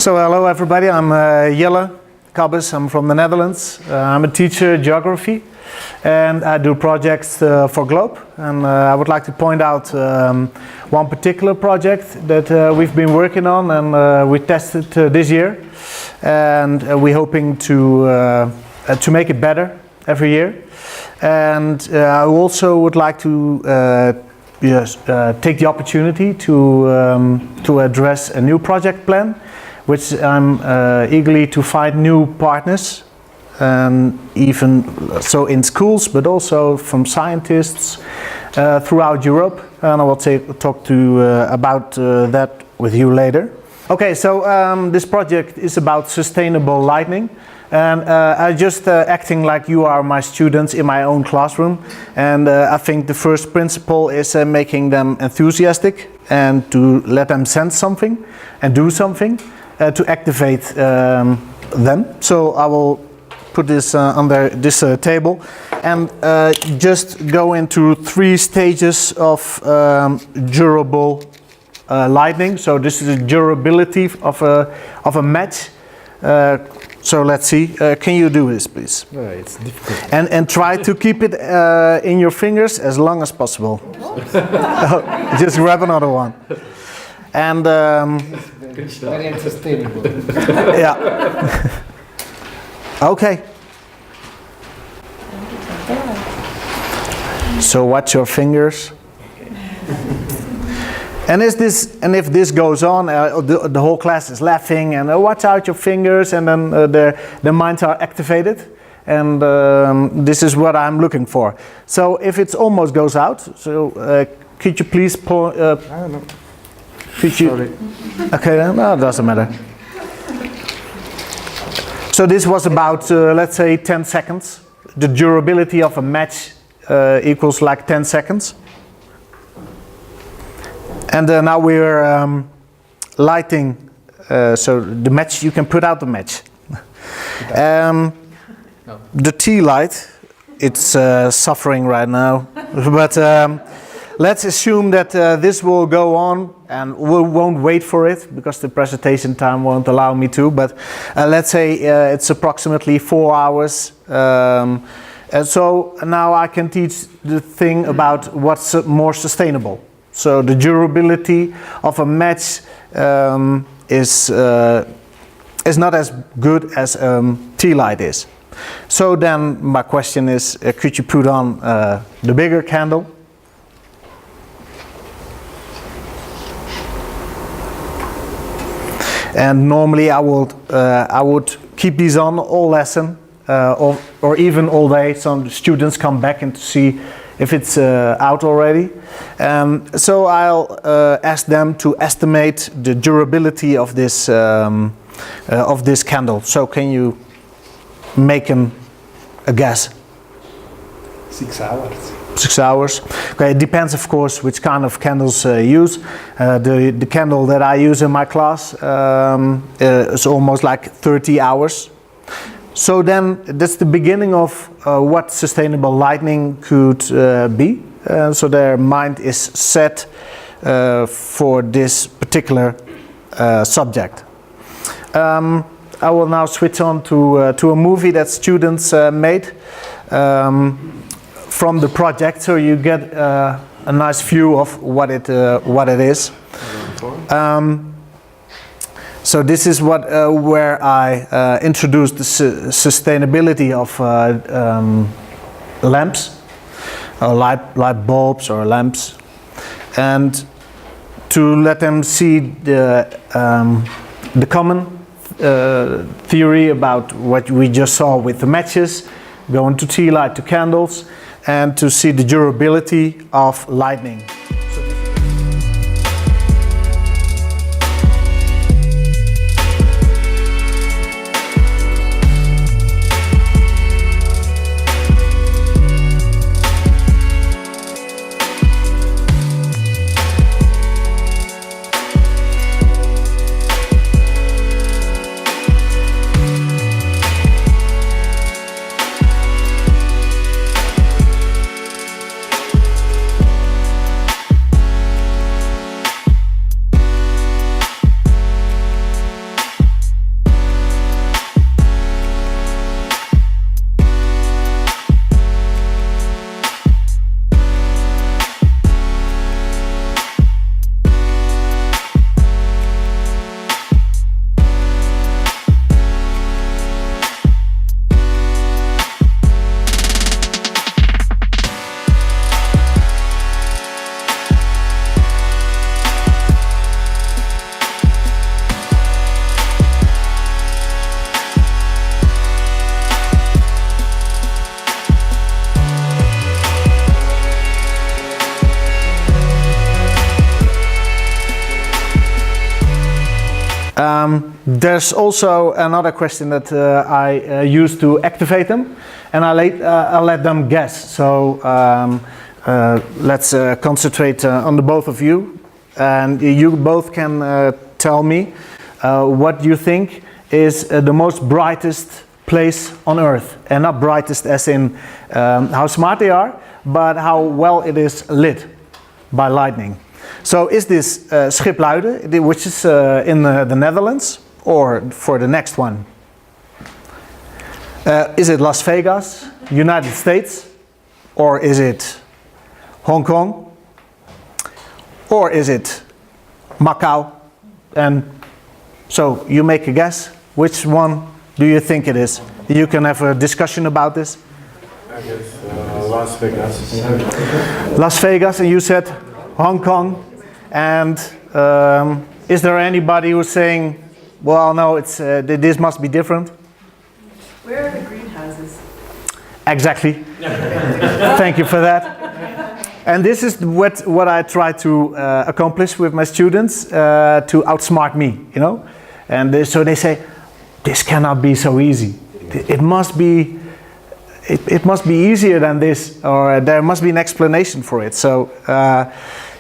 So hello everybody, I'm Jelle Kabbes, I'm from the Netherlands. I'm a teacher of geography and I do projects for Globe. And I would like to point out one particular project that we've been working on and we tested this year. And we're hoping to make it better every year. And I also would like to take the opportunity to address a new project plan, which I'm eagerly to find new partners, and even so in schools, but also from scientists throughout Europe. And I will talk about that with you later. Okay, so this project is about sustainable lighting. And I'm just acting like you are my students in my own classroom. And I think the first principle is making them enthusiastic and to let them sense something and do something to activate them. So I will put this under this table and just go into 3 stages of durable lighting. So this is the durability of a match. So let's see, can you do this please? It's difficult. And try to keep it in your fingers as long as possible. Just grab another one. And very unsustainable. yeah. Okay. So watch your fingers. And if this goes on, the whole class is laughing and watch out your fingers, and then their minds are activated, and this is what I'm looking for. So if it almost goes out, so could you please pour? I don't know. Could you? Sorry. Okay, no, it doesn't matter. So this was about let's say 10 seconds. The durability of a match equals like 10 seconds. And now we're lighting, so the match, you can put out the match. The tea light, it's suffering right now, but let's assume that this will go on and we won't wait for it because the presentation time won't allow me to, but let's say it's approximately 4 hours. And so now I can teach the thing about what's more sustainable. So the durability of a match is not as good as tea light is. So then my question is, could you put on the bigger candle? And normally I would keep these on all lesson or even all day. Some students come back and to see if it's out already. So I'll ask them to estimate the durability of this candle. So can you make a guess? 6 hours. 6 hours. Okay, it depends of course which kind of candles you use. The candle that I use in my class is almost like 30 hours. So then that's the beginning of what sustainable lighting could be. So their mind is set for this particular subject. I will now switch on to a movie that students made from the project, so you get a nice view of what it is. So this is where I introduced the sustainability of lamps, or light bulbs or lamps, and to let them see the common theory about what we just saw with the matches, going to tea light to candles, and to see the durability of lighting. There's also another question that I use to activate them, and I'll let them guess. So let's concentrate on the both of you, and you both can tell me what you think is the most brightest place on Earth, and not brightest as in how smart they are, but how well it is lit by lightning. So is this Schipluiden, which is in the Netherlands, or for the next one? Is it Las Vegas, United States, or is it Hong Kong, or is it Macau? And so you make a guess. Which one do you think it is? You can have a discussion about this. I guess Las Vegas. Las Vegas, and you said Hong Kong. And is there anybody who's saying, well, no, it's this must be different? Where are the greenhouses? Exactly. Thank you for that. And this is what I try to accomplish with my students, to outsmart me, you know. And so they say, this cannot be so easy. It must be easier than this, or there must be an explanation for it. So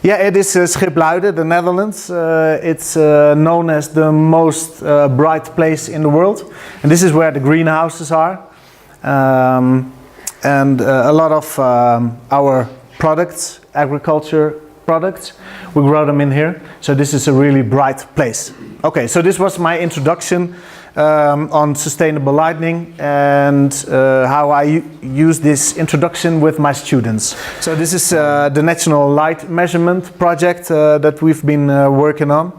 yeah, it is Schipluiden, the Netherlands. It's known as the most bright place in the world, and this is where the greenhouses are, and a lot of our products, agriculture products, we grow them in here. So this is a really bright place. Okay, so this was my introduction on sustainable lighting, and how I use this introduction with my students. So this is the National Light Measurement Project that we've been working on,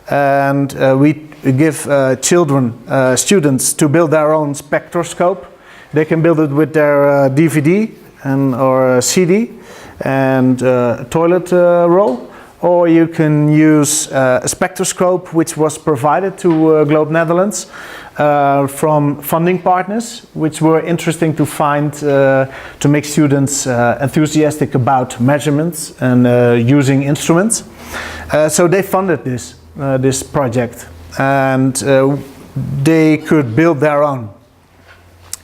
and we give students to build their own spectroscope. They can build it with their DVD or CD and toilet roll. Or you can use a spectroscope which was provided to Globe Netherlands from funding partners, which were interesting to find to make students enthusiastic about measurements and using instruments. So they funded this project, and they could build their own.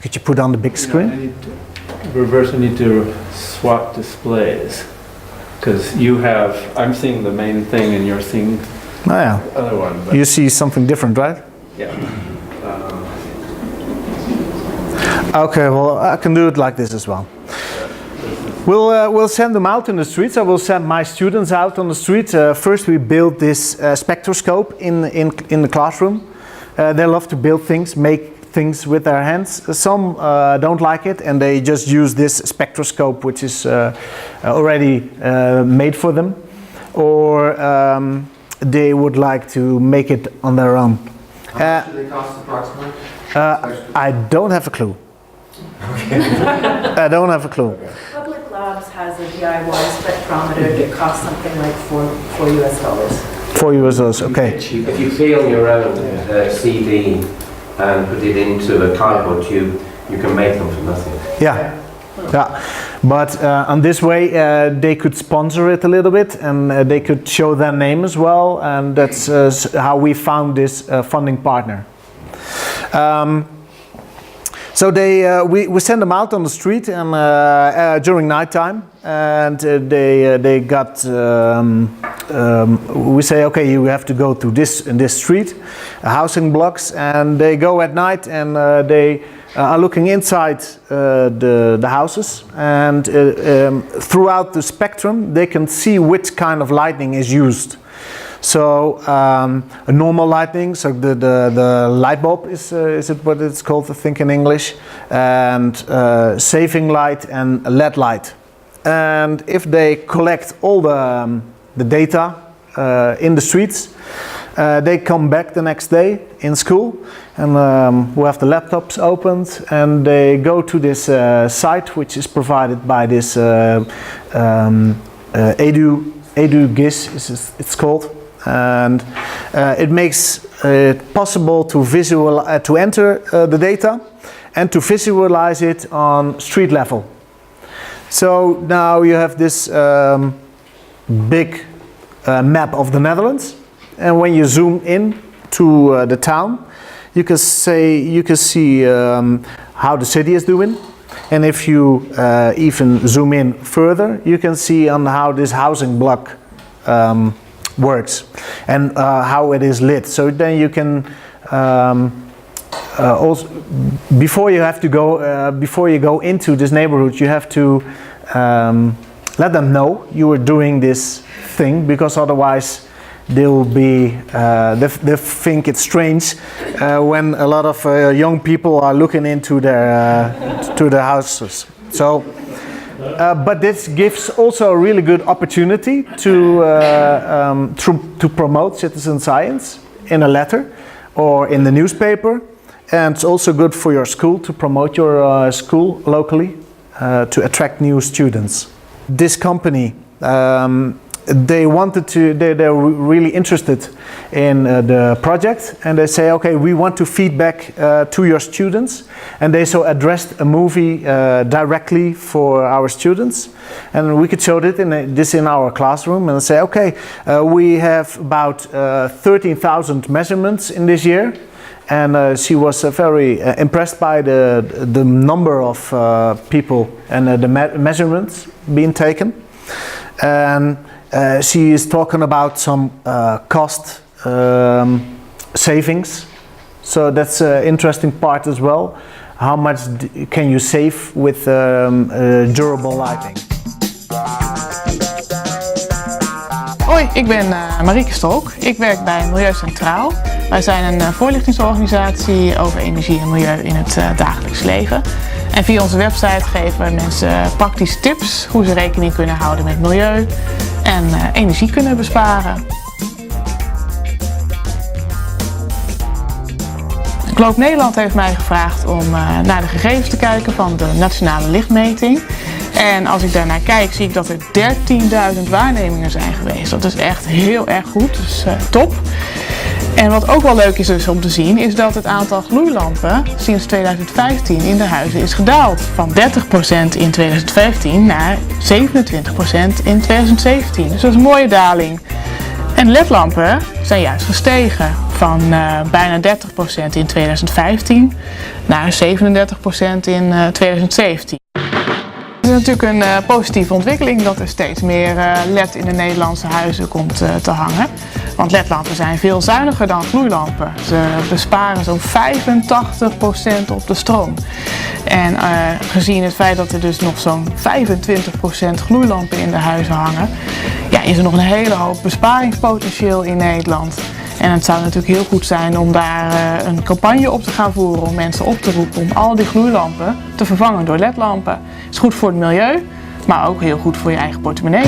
Could you put on the big screen? I need to swap displays. Because I'm seeing the main thing and you're seeing the other one. But You see something different, right? yeah. Okay, well, I can do it like this as well. We'll send them out in the streets. I will send my students out on the street. First, we build this spectroscope in the classroom. They love to build things, make things with their hands. Some don't like it, and they just use this spectroscope, which is already made for them, or they would like to make it on their own. How much do they cost approximately? I don't have a clue. I don't have a clue. Public Labs has a DIY spectrometer that costs something like $4 US. $4 US, okay. If you film your own CD and put it into a cardboard tube, you can make them for nothing. Yeah. But on this way they could sponsor it a little bit, and they could show their name as well, and that's how we found this funding partner. So we send them out on the street and during nighttime, and they got we say, okay, you have to go to this street, housing blocks, and they go at night, and they are looking inside the houses, and throughout the spectrum they can see which kind of lighting is used. So a normal lighting, so the light bulb is it what it's called, I think, in English, and saving light and LED light. And if they collect all the data in the streets, they come back the next day in school, and we have the laptops opened, and they go to this site which is provided by this Edu GIS, it's called. And it makes it possible to enter the data and to visualize it on street level. So now you have this big map of the Netherlands, and when you zoom in to the town, you can see how the city is doing. And if you even zoom in further, you can see on how this housing block works and how it is lit. So then you can also, before you go into this neighborhood, you have to let them know you are doing this thing, because otherwise they'll be they think it's strange when a lot of young people are looking into their to the houses. So but this gives also a really good opportunity to promote citizen science in a letter or in the newspaper, and it's also good for your school to promote your school locally to attract new students. This company, they're really interested in the project, and they say, okay, we want to feedback to your students, and they so addressed a movie directly for our students, and we could show this in our classroom and say, okay, we have about 13,000 measurements in this year, and she was very impressed by the number of people and the measurements being taken. And she is talking about some cost savings, so that's an interesting part as well. How much can you save with durable lighting? Hoi, ik ben Marieke Stolk. Ik werk bij Milieu Centraal. Wij zijn een voorlichtingsorganisatie over energie en milieu in het dagelijks leven. En via onze website geven we mensen praktische tips hoe ze rekening kunnen houden met milieu en energie kunnen besparen. Globe Nederland heeft mij gevraagd om naar de gegevens te kijken van de nationale lichtmeting. En als ik daarnaar kijk, zie ik dat er 13.000 waarnemingen zijn geweest. Dat is echt heel erg goed, dus top. En wat ook wel leuk is dus om te zien, is dat het aantal gloeilampen sinds 2015 in de huizen is gedaald. Van 30% in 2015 naar 27% in 2017. Dus dat is een mooie daling. En LED-lampen zijn juist gestegen van bijna 30% in 2015 naar 37% in 2017. Het is natuurlijk een positieve ontwikkeling dat er steeds meer LED in de Nederlandse huizen komt te hangen. Want LED-lampen zijn veel zuiniger dan gloeilampen. Ze besparen zo'n 85% op de stroom. En gezien het feit dat er dus nog zo'n 25% gloeilampen in de huizen hangen, ja, is er nog een hele hoop besparingspotentieel in Nederland. En het zou natuurlijk heel goed zijn om daar een campagne op te gaan voeren, om mensen op te roepen om al die gloeilampen te vervangen door LED-lampen. Het is goed voor het milieu, maar ook heel goed voor je eigen portemonnee.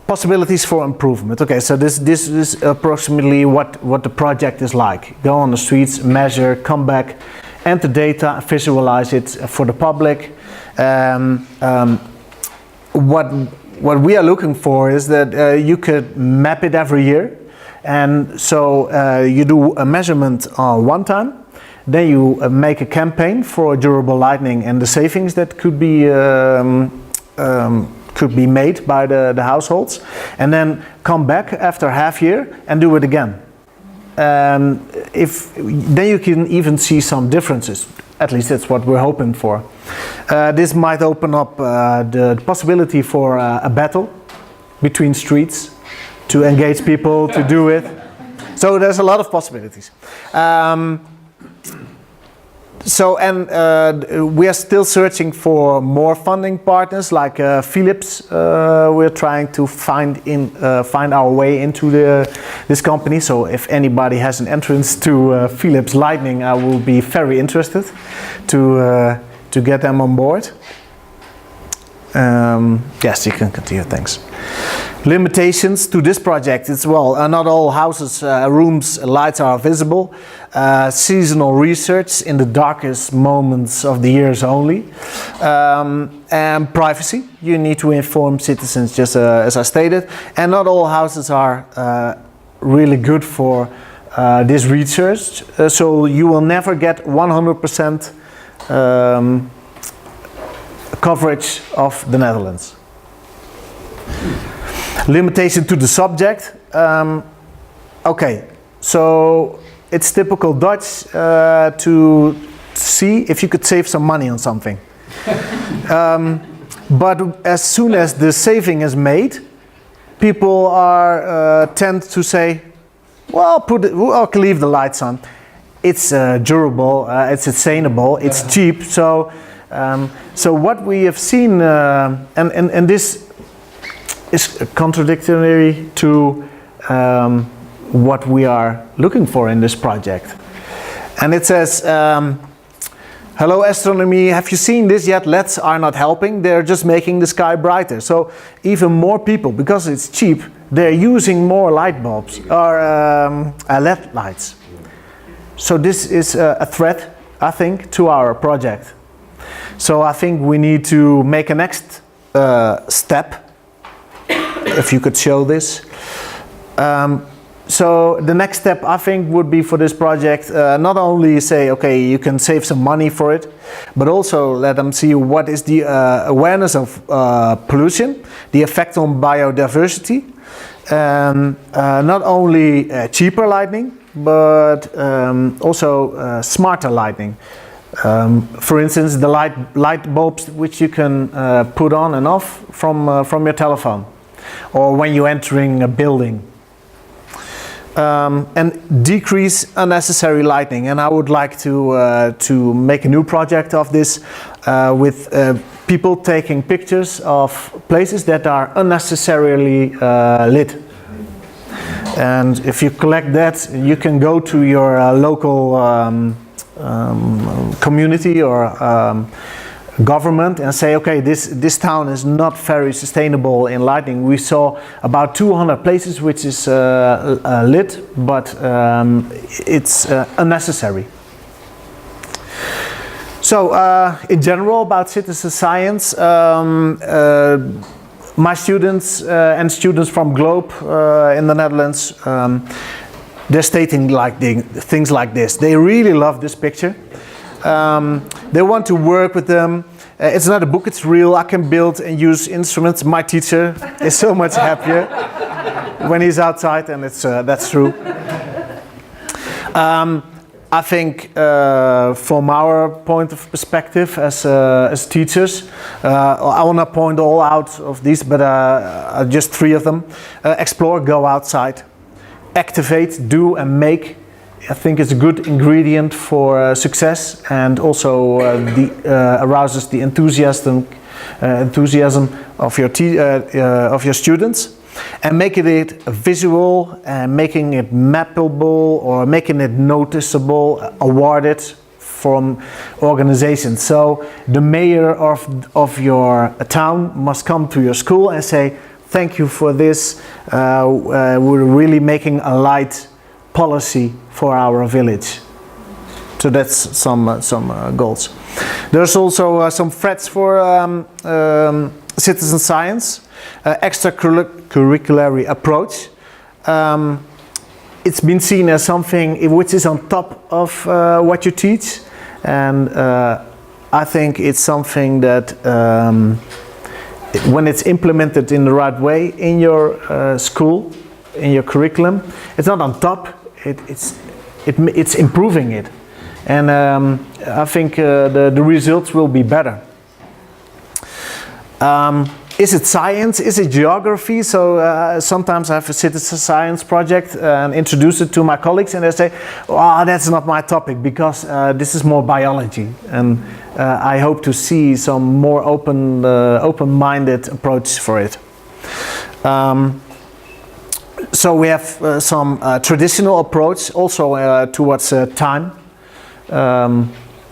Possibilities for improvement. Okay, so this is approximately what the project is like. Go on the streets, measure, come back, enter data, visualize it for the public. What we are looking for is that you could map it every year, and so you do a measurement one time, then you make a campaign for durable lighting and the savings that could be made by the households, and then come back after half year and do it again. Then you can even see some differences. At least that's what we're hoping for. This might open up the possibility for a battle between streets to engage people to do it. So there's a lot of possibilities. We are still searching for more funding partners, like Philips. We're trying to find our way into this company. So if anybody has an entrance to Philips Lighting, I will be very interested to get them on board. Yes, you can continue, thanks. Limitations to this project as well. Not all houses, rooms, lights are visible. Seasonal research in the darkest moments of the years only. And privacy. You need to inform citizens, just as I stated. And not all houses are really good for this research. So you will never get 100% coverage of the Netherlands. Limitation to the subject. Okay, so it's typical Dutch to see if you could save some money on something. But as soon as the saving is made, people tend to say, well, leave the lights on. It's durable, it's sustainable, it's cheap. So what we have seen, and this is contradictory to what we are looking for in this project. And it says, hello astronomy, have you seen this yet? LEDs are not helping, they're just making the sky brighter. So even more people, because it's cheap, they're using more light bulbs or LED lights. So this is a threat, I think, to our project. So I think we need to make a next step. If you could show this. So the next step I think would be for this project, not only say, okay, you can save some money for it, but also let them see what is the awareness of pollution, the effect on biodiversity, and not only cheaper lighting, but also smarter lighting. For instance, the light bulbs which you can put on and off from your telephone, or when you're entering a building. And decrease unnecessary lighting. And I would like to make a new project of this with people taking pictures of places that are unnecessarily lit. And if you collect that, you can go to your local community or government and say, okay, this town is not very sustainable in lighting. We saw about 200 places which is lit, but it's unnecessary. So in general about citizen science, my students and students from Globe in the Netherlands, they're stating things like this. They really love this picture. They want to work with them. It's not a book, it's real. I can build and use instruments. My teacher is so much happier when he's outside, and that's true. I think from our point of perspective as teachers, I want to point all out of these, but just 3 of them. Explore, go outside. Activate, do and make. I think it's a good ingredient for success, and also arouses the enthusiasm of your students, and making it visual and making it mappable or making it noticeable, awarded from organizations. So the mayor of your town must come to your school and say, thank you for this. We're really making a light policy for our village. So that's some goals. There's also some threats for citizen science, extracurricular approach. It's been seen as something which is on top of what you teach, and I think it's something that when it's implemented in the right way in your school, in your curriculum, it's not on top. It's improving it, and I think the results will be better. Is it science? Is it geography? So sometimes I have a citizen science project and introduce it to my colleagues, and they say, "Oh, that's not my topic because this is more biology." And I hope to see some more open-minded approach for it. So we have some traditional approach also towards time.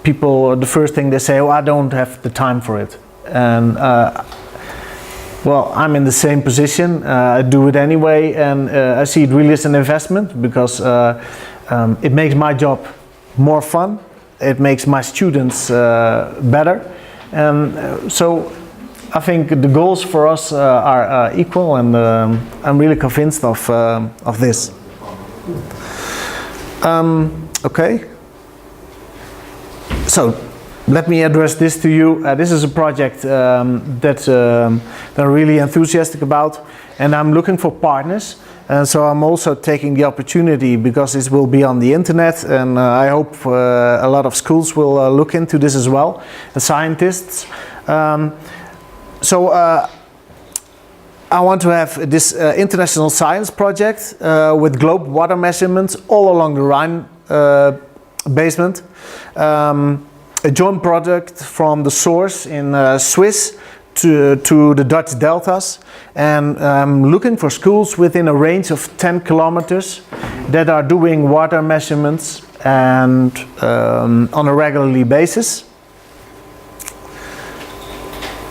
People, the first thing they say, "Oh, I don't have the time for it," and Well, I'm in the same position. I do it anyway, and I see it really as an investment because it makes my job more fun. It makes my students better, and so I think the goals for us are equal, and I'm really convinced of this. Okay. So. Let me address this to you. This is a project that I'm really enthusiastic about, and I'm looking for partners. And so I'm also taking the opportunity, because this will be on the internet, and I hope a lot of schools will look into this as well, the scientists. So I want to have this international science project with globe water measurements all along the Rhine basement. A joint project from the source in Swiss to the Dutch deltas, and looking for schools within a range of 10 kilometers that are doing water measurements and on a regularly basis.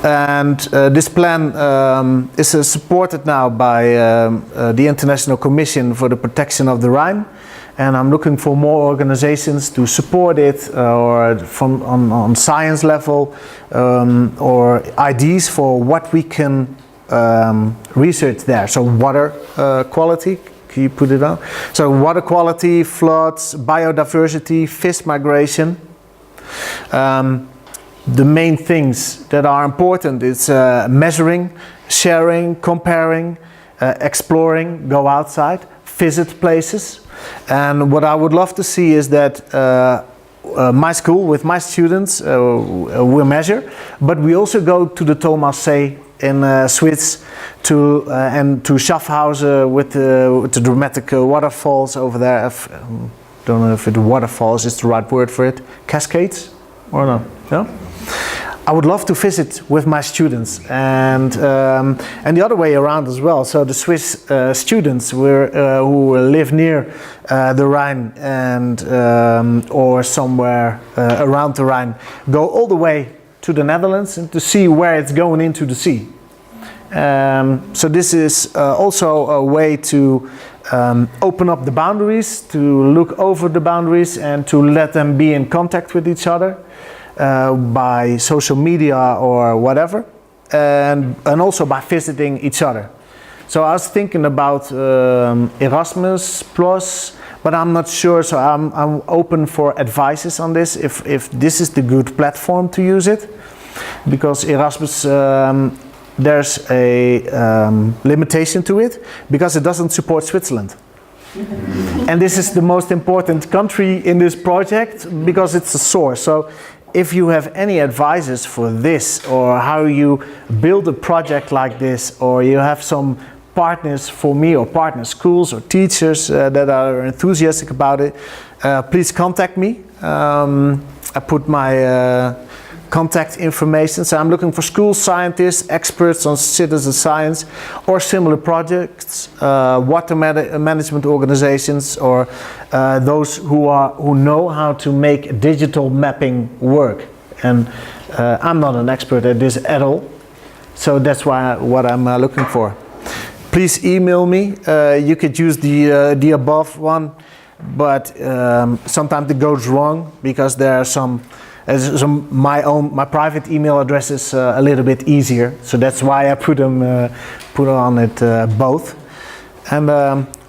And this plan is supported now by the International Commission for the Protection of the Rhine. And I'm looking for more organizations to support it, or on science level, or ideas for what we can research there. So water quality, can you put it on? So water quality, floods, biodiversity, fish migration. The main things that are important is measuring, sharing, comparing, exploring, go outside, visit places. And what I would love to see is that my school with my students will measure, but we also go to the Thomassee in Swiss and to Schaffhausen with the dramatic waterfalls over there. Don't know if the waterfalls is the right word for it. Cascades or no? Yeah? I would love to visit with my students, and the other way around as well. So the Swiss students who live near the Rhine and or somewhere around the Rhine go all the way to the Netherlands and to see where it's going into the sea. So this is also a way to open up the boundaries, to look over the boundaries, and to let them be in contact with each other. By social media or whatever, and also by visiting each other. So I was thinking about Erasmus Plus, but I'm not sure, so I'm open for advices on this, if this is the good platform to use it, because Erasmus, there's a limitation to it, because it doesn't support Switzerland. And this is the most important country in this project, because it's the source. So if you have any advices for this, or how you build a project like this, or you have some partners for me, or partner schools or teachers that are enthusiastic about it, please contact me. I put my contact information. So I'm looking for school scientists, experts on citizen science, or similar projects, water management organizations, or those who know how to make digital mapping work. And I'm not an expert at this at all, so that's what I'm looking for. Please email me. You could use the above one, but sometimes it goes wrong, because there are some. My private email address is a little bit easier, so that's why I put on it both. And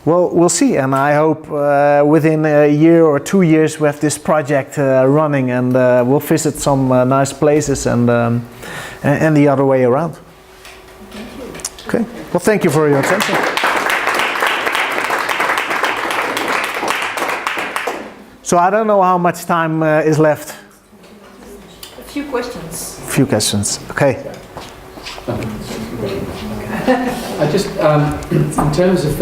well, we'll see. And I hope within a year or 2 years we have this project running, and we'll visit some nice places, and the other way around. Okay. Well, thank you for your attention. So I don't know how much time is left. Few questions. Few questions. Okay. I just, in terms of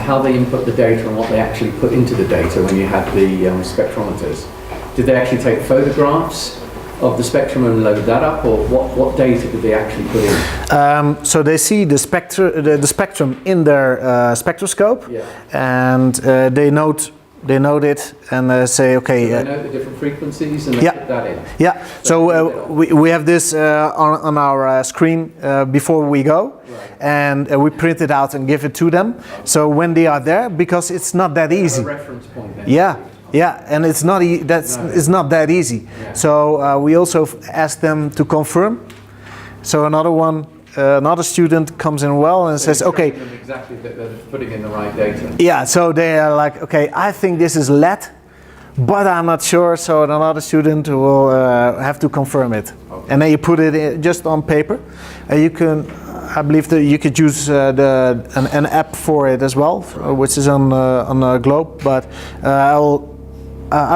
how they input the data and what they actually put into the data when you had the spectrometers, did they actually take photographs of the spectrum and load that up, or what data did they actually put in? So they see the spectrum in their spectroscope, yeah. and they note they note it and say, okay. So they note the different frequencies and they Yeah. put that in. Yeah, so we have this on our screen before we go, and we print it out and give it to them. So when they are there, because it's not that easy. A reference point then. Yeah, and it's not it's not that easy. Yeah. So we also ask them to confirm. So another student comes in well and says, you're okay. checking them exactly that they're putting in the right data. Yeah, so they are like, okay, I think this is lead, but I'm not sure, so another student will have to confirm it. Okay. And then you put it just on paper. You can, I believe that you could use an app for it as well, which is on a globe, but I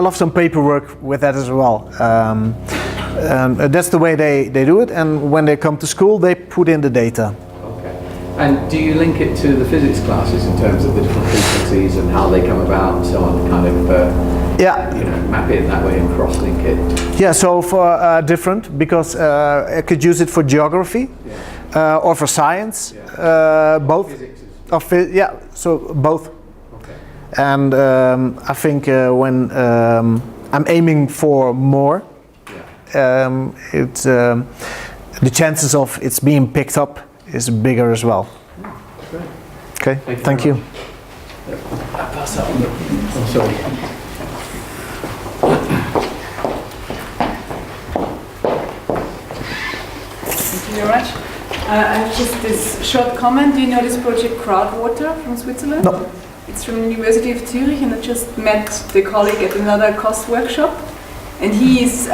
love some paperwork with that as well. And that's the way they do it, and when they come to school, they put in the data. Okay. And do you link it to the physics classes in terms of the different frequencies and how they come about and so on, kind of Yeah. map it that way and cross-link it? Yeah, so for different, because I could use it for geography or for science, both. Physics Yeah, so both. Okay. And I think when I'm aiming for more, the chances of it's being picked up is bigger as well. Great. Okay, thank very you. I'll pass that on. Oh, sorry. Thank you very much. I have just this short comment. Do you know this project Crowdwater from Switzerland? No. It's from the University of Zurich, and I just met the colleague at another cost workshop. And he is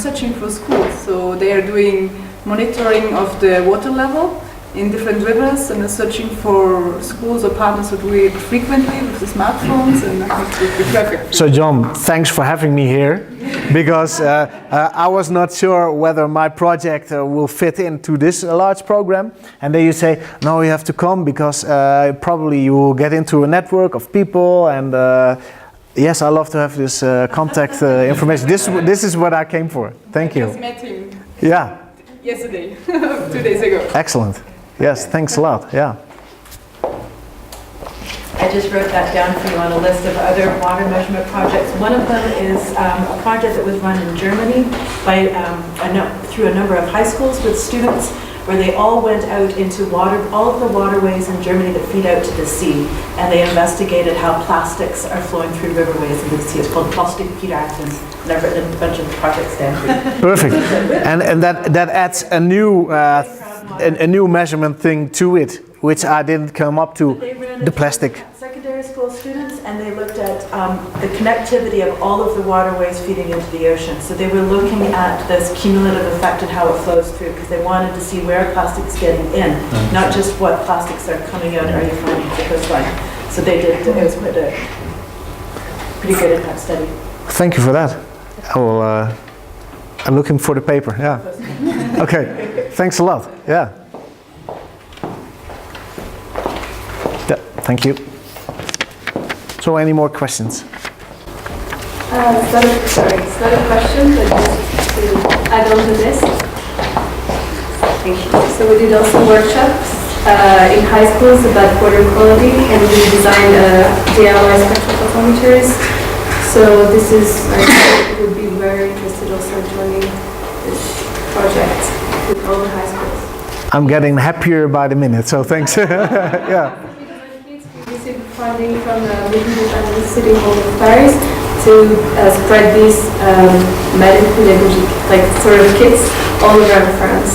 searching for schools. So they are doing monitoring of the water level in different rivers and are searching for schools or partners who do it frequently with the smartphones, and I think it would be perfect. So John, thanks for having me here, because I was not sure whether my project will fit into this large program, and then you say, no, you have to come because probably you will get into a network of people, and yes, I love to have this contact information. This is what I came for. Thank I you. just met him Yeah, yesterday, 2 days ago. excellent. Yes, thanks a lot. Yeah. I just wrote that down for you on a list of other water measurement projects. One of them is a project that was run in Germany by through a number of high schools with students, where they all went out into all of the waterways in Germany that feed out to the sea, and they investigated how plastics are flowing through riverways into the sea. It's called Plastic Piraten, and I've written a bunch of projects down for you. Perfect. And that adds a new measurement thing to it, which I didn't come up to. They ran The it plastic. with secondary school students, and they looked at the connectivity of all of the waterways feeding into the ocean. So they were looking at this cumulative effect and how it flows through, because they wanted to see where plastics getting in, not just what plastics are coming out. Are you finding the coastline? So they did. It was pretty good impact study. Thank you for that. I'm looking for the paper. Yeah. Okay. Thanks a lot. Yeah. Yeah. Thank you. So, any more questions? It's not a question, but just to add on to this. Thank you. So we did also workshops in high schools about water quality, and we designed DIY spectrophotometers. So this is, I would be very interested also in joining this project with all the high schools. I'm getting happier by the minute, so thanks. Yeah. We received funding from the Independent City Hall of Paris to spread these medical, like sort of kits all around France.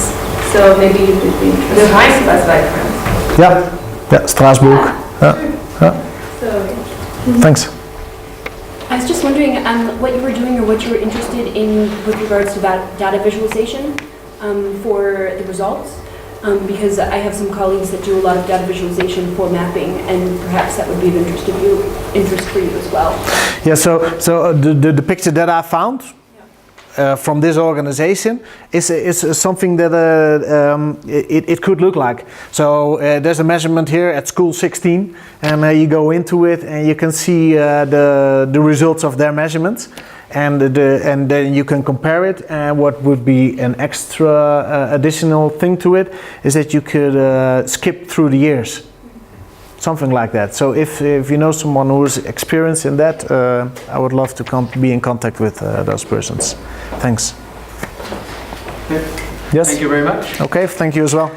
So maybe you would be interested. The Rhine River, France. Yeah. Strasbourg. Yeah. So, Thanks. I was just wondering what you were doing or what you were interested in with regards to that data visualization for the results, because I have some colleagues that do a lot of data visualization for mapping, and perhaps that would be of interest for you as well. Yeah. So the picture that I found from this organization is something that it could look like. So there's a measurement here at school 16, and you go into it and you can see the results of their measurements, and then you can compare it. And what would be an extra additional thing to it is that you could skip through the years. something like that. So if you know someone who's experienced in that, I would love to be in contact with those persons. Thanks. Okay. Yes. Thank you very much. Okay, thank you as well.